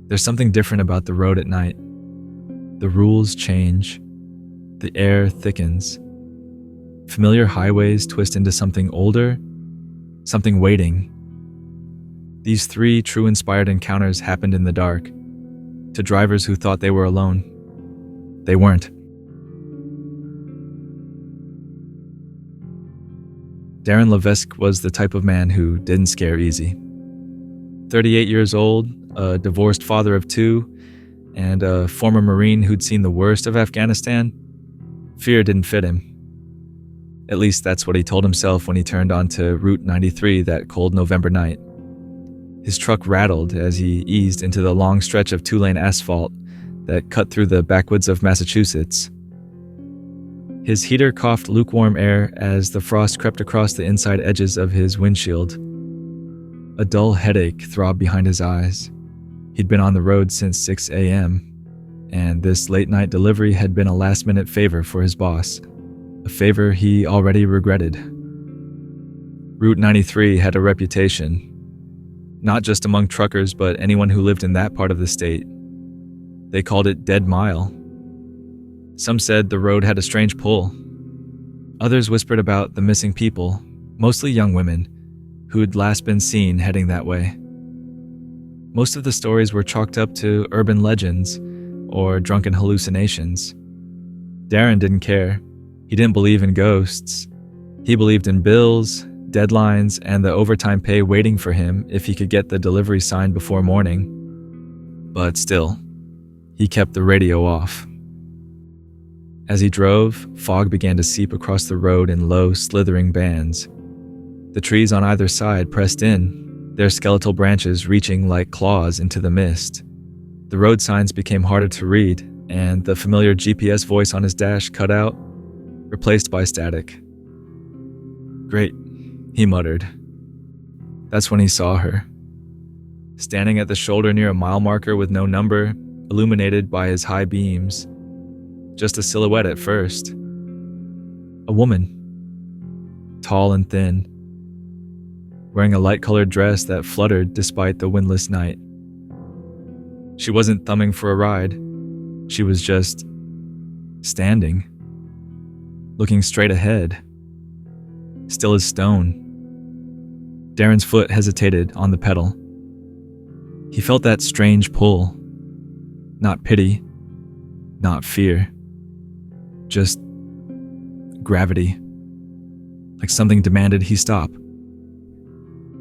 There's something different about the road at night. The rules change. The air thickens. Familiar highways twist into something older, something waiting. These 3 true inspired encounters happened in the dark, to drivers who thought they were alone. They weren't. Darren Levesque was the type of man who didn't scare easy. 38 years old, a divorced father of 2, and a former Marine who'd seen the worst of Afghanistan, fear didn't fit him. At least that's what he told himself when he turned onto Route 93 that cold November night. His truck rattled as he eased into the long stretch of 2-lane asphalt that cut through the backwoods of Massachusetts. His heater coughed lukewarm air as the frost crept across the inside edges of his windshield. A dull headache throbbed behind his eyes. He'd been on the road since 6 a.m., and this late-night delivery had been a last-minute favor for his boss, a favor he already regretted. Route 93 had a reputation, not just among truckers but anyone who lived in that part of the state. They called it Dead Mile. Some said the road had a strange pull. Others whispered about the missing people, mostly young women, who had last been seen heading that way. Most of the stories were chalked up to urban legends or drunken hallucinations. Darren didn't care. He didn't believe in ghosts. He believed in bills, deadlines, and the overtime pay waiting for him if he could get the delivery signed before morning. But still, he kept the radio off. As he drove, fog began to seep across the road in low, slithering bands. The trees on either side pressed in, their skeletal branches reaching like claws into the mist. The road signs became harder to read, and the familiar GPS voice on his dash cut out, replaced by static. "Great," he muttered. That's when he saw her. Standing at the shoulder near a mile marker with no number, illuminated by his high beams. Just a silhouette at first. A woman. Tall and thin. Wearing a light-colored dress that fluttered despite the windless night. She wasn't thumbing for a ride. She was just standing. Looking straight ahead. Still as stone. Darren's foot hesitated on the pedal. He felt that strange pull. Not pity. Not fear. Just gravity. Like something demanded he stop.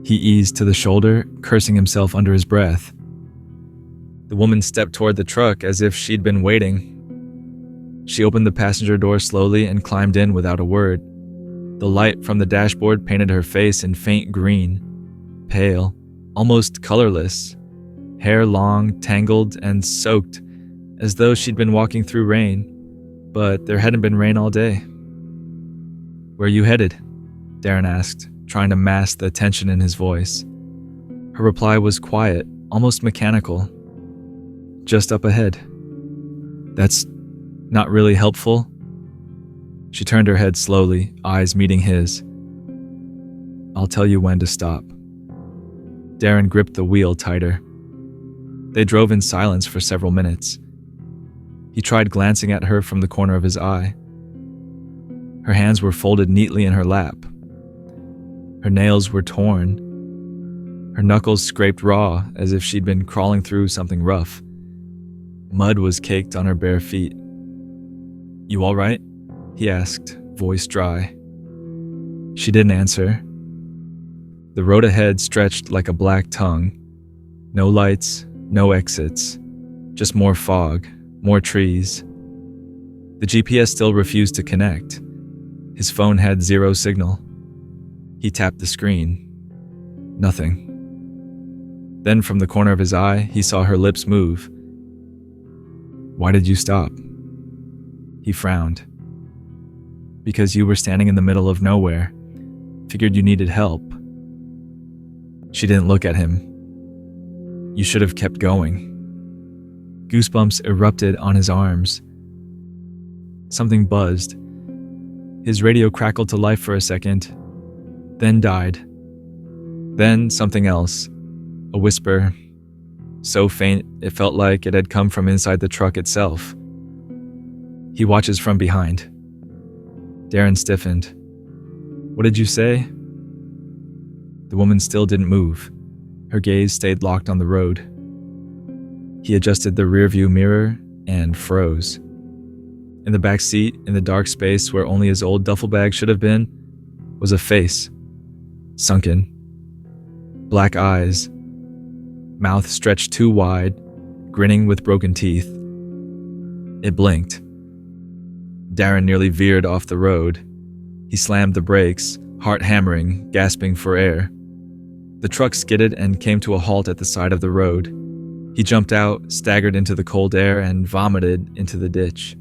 He eased to the shoulder, cursing himself under his breath. The woman stepped toward the truck as if she'd been waiting. She opened the passenger door slowly and climbed in without a word. The light from the dashboard painted her face in faint green, pale, almost colorless, hair long, tangled, and soaked, as though she'd been walking through rain, but there hadn't been rain all day. "Where are you headed?" Darren asked, trying to mask the tension in his voice. Her reply was quiet, almost mechanical. "Just up ahead." "That's not really helpful." She turned her head slowly, eyes meeting his. "I'll tell you when to stop." Darren gripped the wheel tighter. They drove in silence for several minutes. He tried glancing at her from the corner of his eye. Her hands were folded neatly in her lap. Her nails were torn. Her knuckles scraped raw as if she'd been crawling through something rough. Mud was caked on her bare feet. "You all right?" he asked, voice dry. She didn't answer. The road ahead stretched like a black tongue. No lights, no exits. Just more fog, more trees. The GPS still refused to connect. His phone had zero signal. He tapped the screen. Nothing. Then from the corner of his eye, he saw her lips move. "Why did you stop?" He frowned. "Because you were standing in the middle of nowhere. Figured you needed help." She didn't look at him. "You should have kept going." Goosebumps erupted on his arms. Something buzzed. His radio crackled to life for a second, then died. Then something else. A whisper. so faint it felt like it had come from inside the truck itself. He watches from behind. Darren stiffened. "What did you say?" The woman still didn't move. Her gaze stayed locked on the road. He adjusted the rearview mirror and froze. In the back seat, in the dark space where only his old duffel bag should have been, was a face. Sunken. Black eyes. Mouth stretched too wide, grinning with broken teeth. It blinked. Darren nearly veered off the road. He slammed the brakes, heart hammering, gasping for air. The truck skidded and came to a halt at the side of the road. He jumped out, staggered into the cold air, and vomited into the ditch.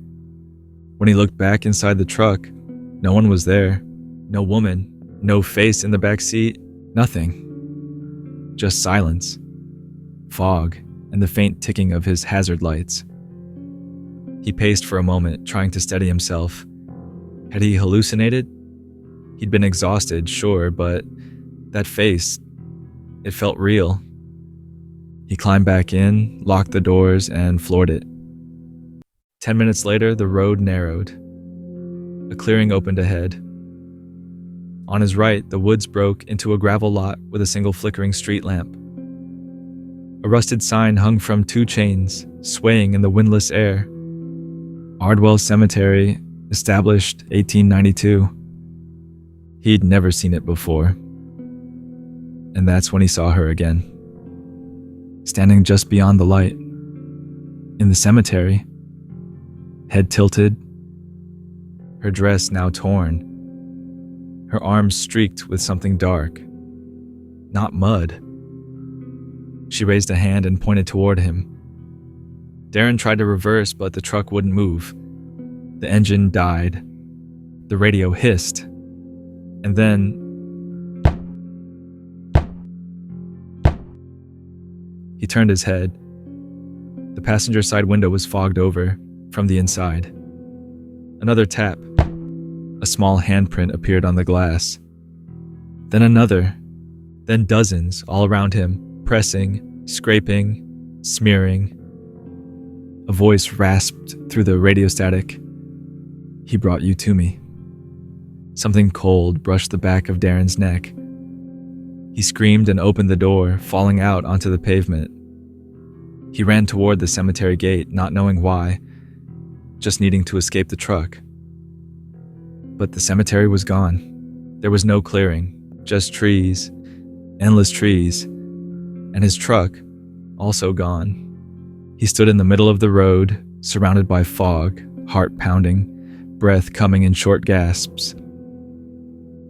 When he looked back inside the truck, no one was there. No woman, no face in the back seat, nothing. Just silence, fog, and the faint ticking of his hazard lights. He paced for a moment, trying to steady himself. Had he hallucinated? He'd been exhausted, sure, but that face, it felt real. He climbed back in, locked the doors, and floored it. 10 minutes later, the road narrowed. A clearing opened ahead. On his right, the woods broke into a gravel lot with a single flickering street lamp. A rusted sign hung from 2 chains, swaying in the windless air. Ardwell Cemetery, established 1892. He'd never seen it before. And that's when he saw her again. Standing just beyond the light. In the cemetery. Head tilted. Her dress now torn. Her arms streaked with something dark. Not mud. She raised a hand and pointed toward him. Darren tried to reverse, but the truck wouldn't move. The engine died. The radio hissed. And then he turned his head. The passenger side window was fogged over from the inside. Another tap. A small handprint appeared on the glass. Then another. Then dozens all around him, pressing, scraping, smearing. A voice rasped through the radio static. "He brought you to me." Something cold brushed the back of Darren's neck. He screamed and opened the door, falling out onto the pavement. He ran toward the cemetery gate, not knowing why, just needing to escape the truck. But the cemetery was gone. There was no clearing, just trees, endless trees, and his truck, also gone. He stood in the middle of the road, surrounded by fog, heart pounding, breath coming in short gasps.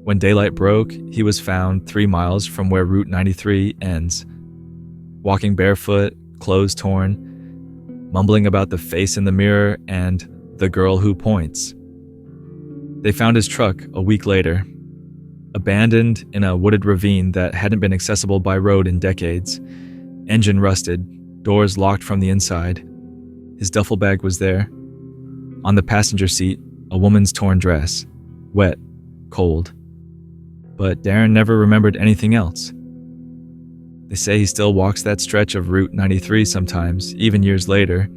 When daylight broke, he was found 3 miles from where Route 93 ends. Walking barefoot, clothes torn, mumbling about the face in the mirror and the girl who points. They found his truck a week later, abandoned in a wooded ravine that hadn't been accessible by road in decades. Engine rusted, doors locked from the inside. His duffel bag was there. On the passenger seat, a woman's torn dress, wet, cold. But Darren never remembered anything else. They say he still walks that stretch of Route 93 sometimes, even years later,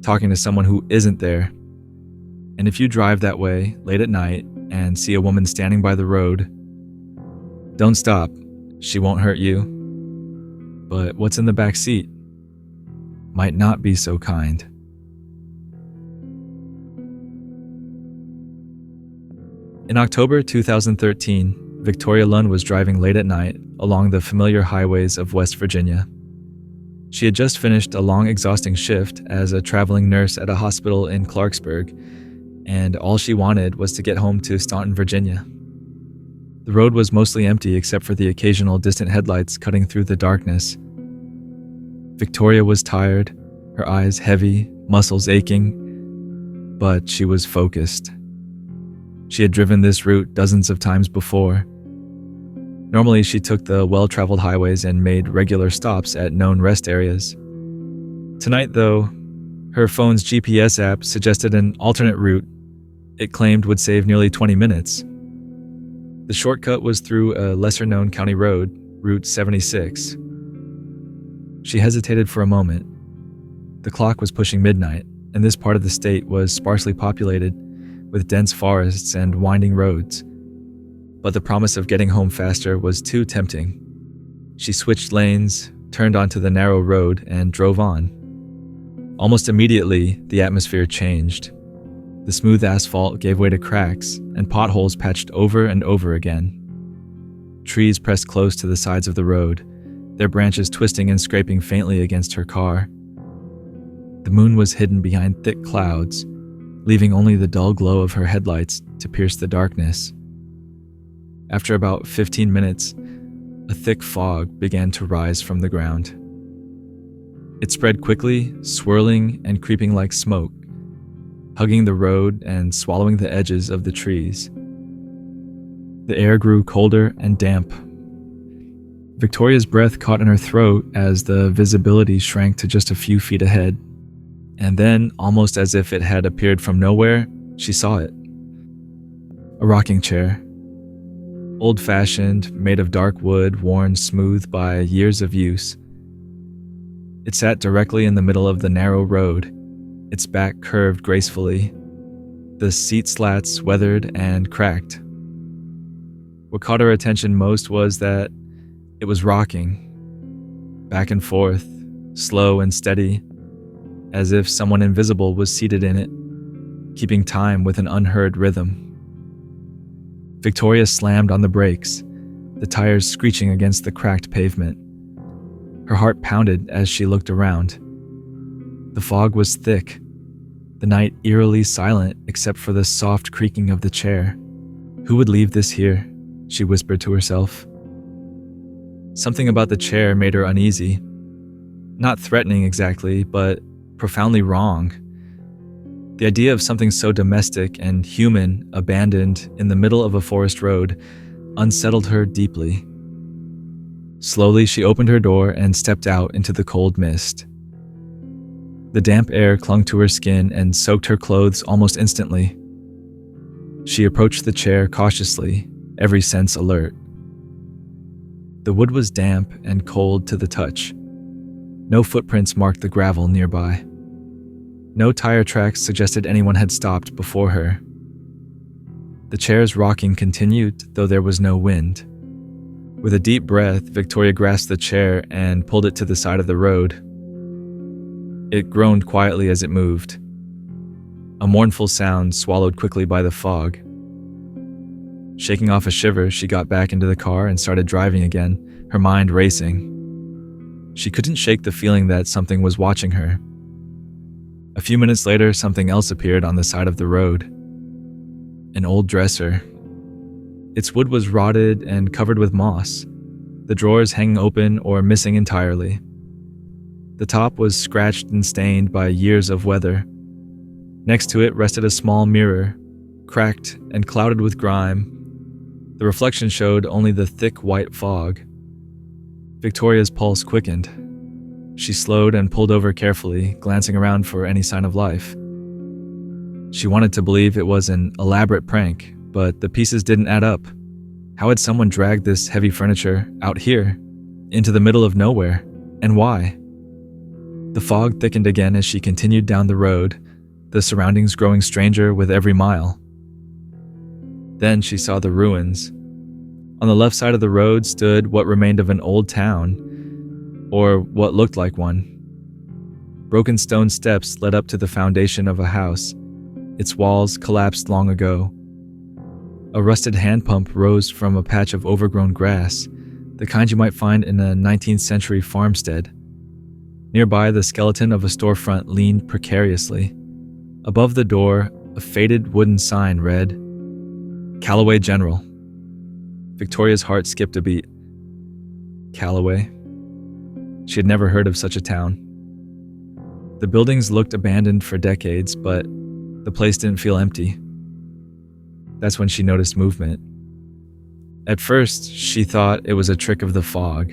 talking to someone who isn't there. And if you drive that way late at night and see a woman standing by the road, don't stop. She won't hurt you. But what's in the back seat might not be so kind. In October 2013, Victoria Lund was driving late at night along the familiar highways of West Virginia. She had just finished a long, exhausting shift as a traveling nurse at a hospital in Clarksburg, and all she wanted was to get home to Staunton, Virginia. The road was mostly empty except for the occasional distant headlights cutting through the darkness. Victoria was tired, her eyes heavy, muscles aching, but she was focused. She had driven this route dozens of times before. Normally, she took the well-traveled highways and made regular stops at known rest areas. Tonight, though, her phone's GPS app suggested an alternate route it claimed would save nearly 20 minutes. The shortcut was through a lesser-known county road, Route 76. She hesitated for a moment. The clock was pushing midnight, and this part of the state was sparsely populated with dense forests and winding roads. But the promise of getting home faster was too tempting. She switched lanes, turned onto the narrow road, and drove on. Almost immediately, the atmosphere changed. The smooth asphalt gave way to cracks, and potholes patched over and over again. Trees pressed close to the sides of the road, their branches twisting and scraping faintly against her car. The moon was hidden behind thick clouds, leaving only the dull glow of her headlights to pierce the darkness. After about 15 minutes, a thick fog began to rise from the ground. It spread quickly, swirling and creeping like smoke, hugging the road and swallowing the edges of the trees. The air grew colder and damp. Victoria's breath caught in her throat as the visibility shrank to just a few feet ahead. And then, almost as if it had appeared from nowhere, she saw it. A rocking chair. Old-fashioned, made of dark wood, worn smooth by years of use. It sat directly in the middle of the narrow road, its back curved gracefully, the seat slats weathered and cracked. What caught her attention most was that it was rocking, back and forth, slow and steady, as if someone invisible was seated in it, keeping time with an unheard rhythm. Victoria slammed on the brakes, the tires screeching against the cracked pavement. Her heart pounded as she looked around. The fog was thick, the night eerily silent except for the soft creaking of the chair. Who would leave this here? She whispered to herself. Something about the chair made her uneasy. Not threatening exactly, but profoundly wrong. The idea of something so domestic and human abandoned in the middle of a forest road unsettled her deeply. Slowly, she opened her door and stepped out into the cold mist. The damp air clung to her skin and soaked her clothes almost instantly. She approached the chair cautiously, every sense alert. The wood was damp and cold to the touch. No footprints marked the gravel nearby. No tire tracks suggested anyone had stopped before her. The chair's rocking continued, though there was no wind. With a deep breath, Victoria grasped the chair and pulled it to the side of the road. It groaned quietly as it moved, a mournful sound swallowed quickly by the fog. Shaking off a shiver, she got back into the car and started driving again, her mind racing. She couldn't shake the feeling that something was watching her. A few minutes later, something else appeared on the side of the road. An old dresser. Its wood was rotted and covered with moss, the drawers hanging open or missing entirely. The top was scratched and stained by years of weather. Next to it rested a small mirror, cracked and clouded with grime. The reflection showed only the thick white fog. Victoria's pulse quickened. She slowed and pulled over carefully, glancing around for any sign of life. She wanted to believe it was an elaborate prank, but the pieces didn't add up. How had someone dragged this heavy furniture out here, into the middle of nowhere, and why? The fog thickened again as she continued down the road, the surroundings growing stranger with every mile. Then she saw the ruins. On the left side of the road stood what remained of an old town, or what looked like one. Broken stone steps led up to the foundation of a house, its walls collapsed long ago. A rusted hand pump rose from a patch of overgrown grass, the kind you might find in a 19th century farmstead. Nearby, the skeleton of a storefront leaned precariously. Above the door, a faded wooden sign read, Callaway General. Victoria's heart skipped a beat. Callaway. She had never heard of such a town. The buildings looked abandoned for decades, but the place didn't feel empty. That's when she noticed movement. At first, she thought it was a trick of the fog,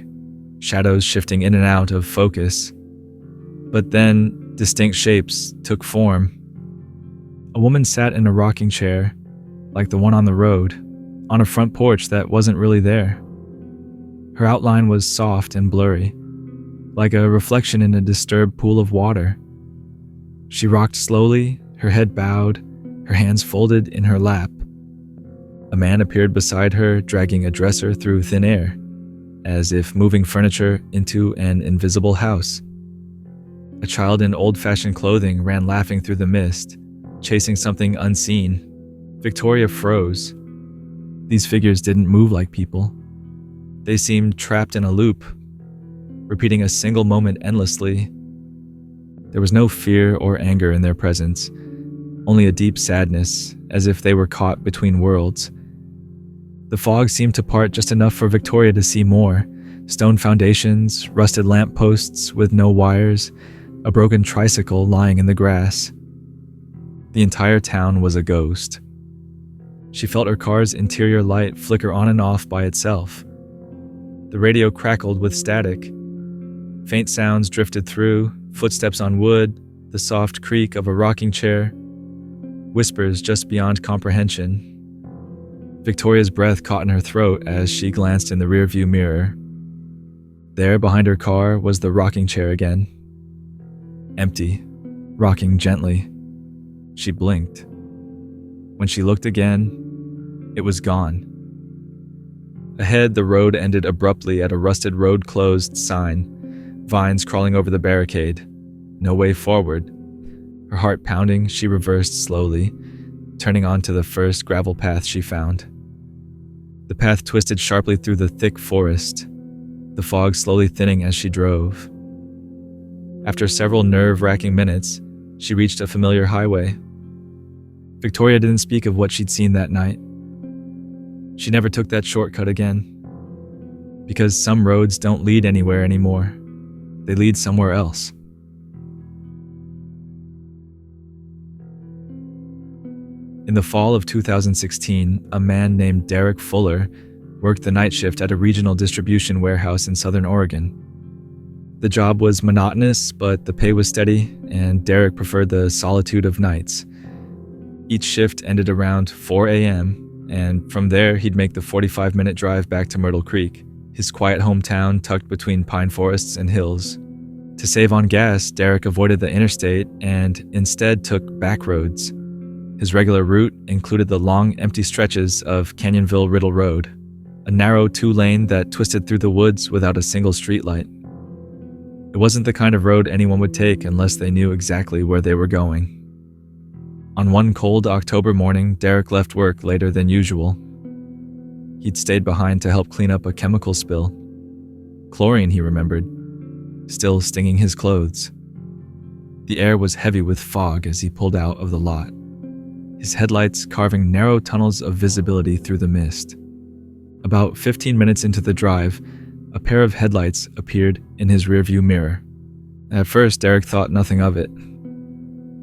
shadows shifting in and out of focus. But then, distinct shapes took form. A woman sat in a rocking chair, like the one on the road, on a front porch that wasn't really there. Her outline was soft and blurry, like a reflection in a disturbed pool of water. She rocked slowly, her head bowed, her hands folded in her lap. A man appeared beside her, dragging a dresser through thin air, as if moving furniture into an invisible house. A child in old-fashioned clothing ran laughing through the mist, chasing something unseen. Victoria froze. These figures didn't move like people. They seemed trapped in a loop, repeating a single moment endlessly. There was no fear or anger in their presence, only a deep sadness, as if they were caught between worlds. The fog seemed to part just enough for Victoria to see more: stone foundations, rusted lampposts with no wires, a broken tricycle lying in the grass. The entire town was a ghost. She felt her car's interior light flicker on and off by itself. The radio crackled with static. Faint sounds drifted through, footsteps on wood, the soft creak of a rocking chair, whispers just beyond comprehension. Victoria's breath caught in her throat as she glanced in the rearview mirror. There, behind her car, was the rocking chair again. Empty, rocking gently. She blinked. When she looked again, it was gone. Ahead, the road ended abruptly at a rusted road closed sign, vines crawling over the barricade. No way forward. Her heart pounding, she reversed slowly, turning onto the first gravel path she found. The path twisted sharply through the thick forest, the fog slowly thinning as she drove. After several nerve-wracking minutes, she reached a familiar highway. Victoria didn't speak of what she'd seen that night. She never took that shortcut again, because some roads don't lead anywhere anymore. They lead somewhere else. In the fall of 2016, a man named Derek Fuller worked the night shift at a regional distribution warehouse in Southern Oregon. The job was monotonous, but the pay was steady, and Derek preferred the solitude of nights. Each shift ended around 4 a.m., and from there he'd make the 45-minute drive back to Myrtle Creek, his quiet hometown tucked between pine forests and hills. To save on gas, Derek avoided the interstate and instead took back roads. His regular route included the long, empty stretches of Canyonville-Riddle Road, a narrow two-lane that twisted through the woods without a single streetlight. It wasn't the kind of road anyone would take unless they knew exactly where they were going. On one cold October morning, Derek left work later than usual. He'd stayed behind to help clean up a chemical spill. Chlorine, he remembered, still stinging his clothes. The air was heavy with fog as he pulled out of the lot, his headlights carving narrow tunnels of visibility through the mist. About 15 minutes into the drive, a pair of headlights appeared in his rearview mirror. At first, Derek thought nothing of it.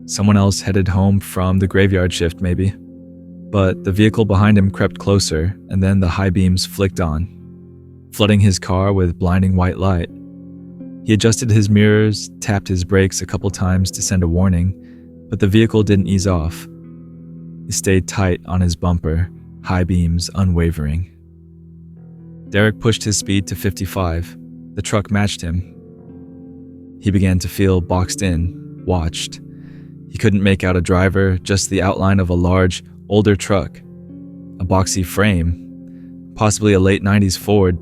Someone else headed home from the graveyard shift, maybe. But the vehicle behind him crept closer, and then the high beams flicked on, flooding his car with blinding white light. He adjusted his mirrors, tapped his brakes a couple times to send a warning, but the vehicle didn't ease off. He stayed tight on his bumper, high beams unwavering. Derek pushed his speed to 55. The truck matched him. He began to feel boxed in, watched. He couldn't make out a driver, just the outline of a large, older truck. A boxy frame, possibly a late 90s Ford,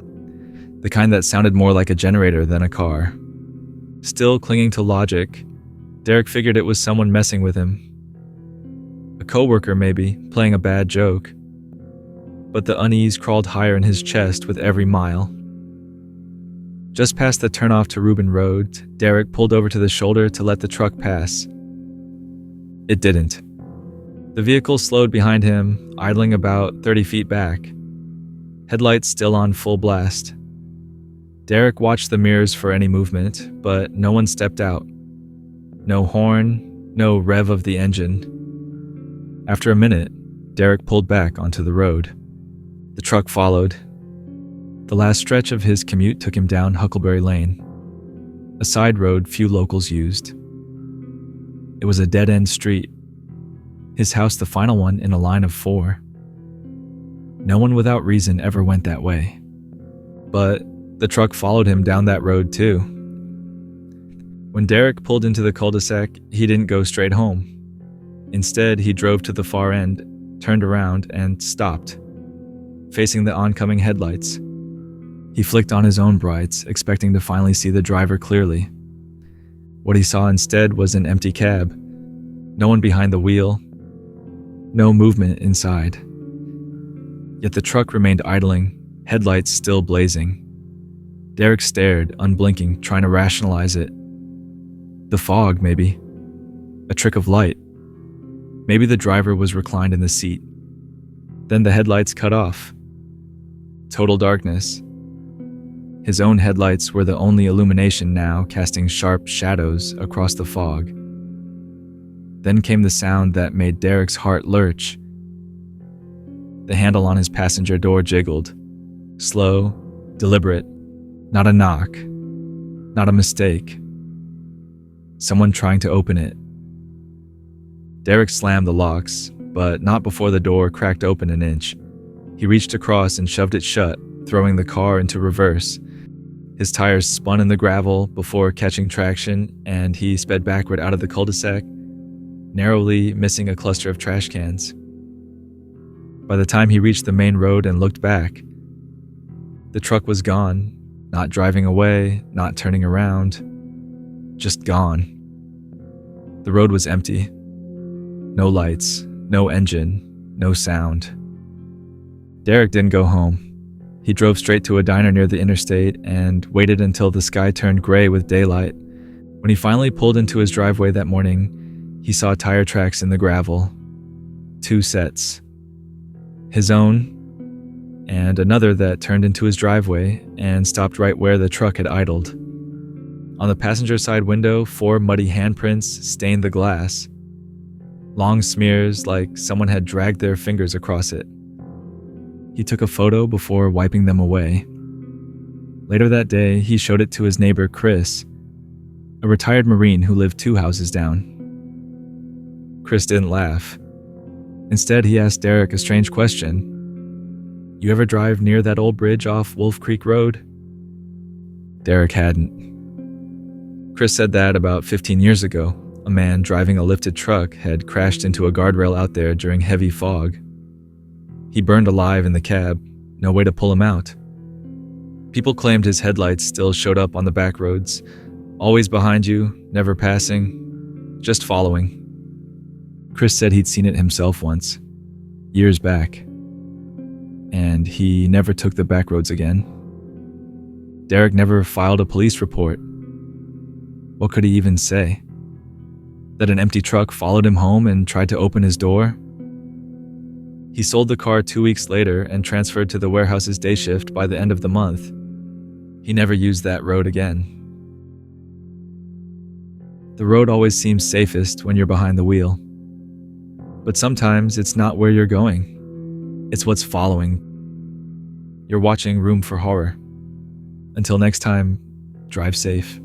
the kind that sounded more like a generator than a car. Still clinging to logic, Derek figured it was someone messing with him. A coworker maybe, playing a bad joke. But the unease crawled higher in his chest with every mile. Just past the turnoff to Rubin Road, Derek pulled over to the shoulder to let the truck pass. It didn't. The vehicle slowed behind him, idling about 30 feet back, headlights still on full blast. Derek watched the mirrors for any movement, but no one stepped out. No horn, no rev of the engine. After a minute, Derek pulled back onto the road. The truck followed. The last stretch of his commute took him down Huckleberry Lane, a side road few locals used. It was a dead-end street, his house the final one in a line of 4. No one without reason ever went that way. But the truck followed him down that road too. When Derek pulled into the cul-de-sac, he didn't go straight home. Instead, he drove to the far end, turned around, and stopped, facing the oncoming headlights. He flicked on his own brights, expecting to finally see the driver clearly. What he saw instead was an empty cab. No one behind the wheel. No movement inside. Yet the truck remained idling, headlights still blazing. Derek stared, unblinking, trying to rationalize it. The fog, maybe. A trick of light. Maybe the driver was reclined in the seat. Then the headlights cut off. Total darkness. His own headlights were the only illumination now, casting sharp shadows across the fog. Then came the sound that made Derek's heart lurch. The handle on his passenger door jiggled. Slow, deliberate, not a knock, not a mistake. Someone trying to open it. Derek slammed the locks, but not before the door cracked open an inch. He reached across and shoved it shut, throwing the car into reverse. His tires spun in the gravel before catching traction, and he sped backward out of the cul-de-sac, narrowly missing a cluster of trash cans. By the time he reached the main road and looked back, the truck was gone, not driving away, not turning around, just gone. The road was empty. No lights, no engine, no sound. Derek didn't go home. He drove straight to a diner near the interstate and waited until the sky turned gray with daylight. When he finally pulled into his driveway that morning, he saw tire tracks in the gravel. 2 sets. His own, and another that turned into his driveway and stopped right where the truck had idled. On the passenger side window, 4 muddy handprints stained the glass. Long smears like someone had dragged their fingers across it. He took a photo before wiping them away. Later that day, he showed it to his neighbor Chris, a retired Marine who lived 2 houses down. Chris didn't laugh. Instead, he asked Derek a strange question. "You ever drive near that old bridge off Wolf Creek Road?" Derek hadn't. Chris said that about 15 years ago, a man driving a lifted truck had crashed into a guardrail out there during heavy fog. He burned alive in the cab, no way to pull him out. People claimed his headlights still showed up on the back roads, always behind you, never passing, just following. Chris said he'd seen it himself once, years back, and he never took the back roads again. Derek never filed a police report. What could he even say? That an empty truck followed him home and tried to open his door? He sold the car 2 weeks later and transferred to the warehouse's day shift by the end of the month. He never used that road again. The road always seems safest when you're behind the wheel. But sometimes it's not where you're going. It's what's following. You're watching Room for Horror. Until next time, drive safe.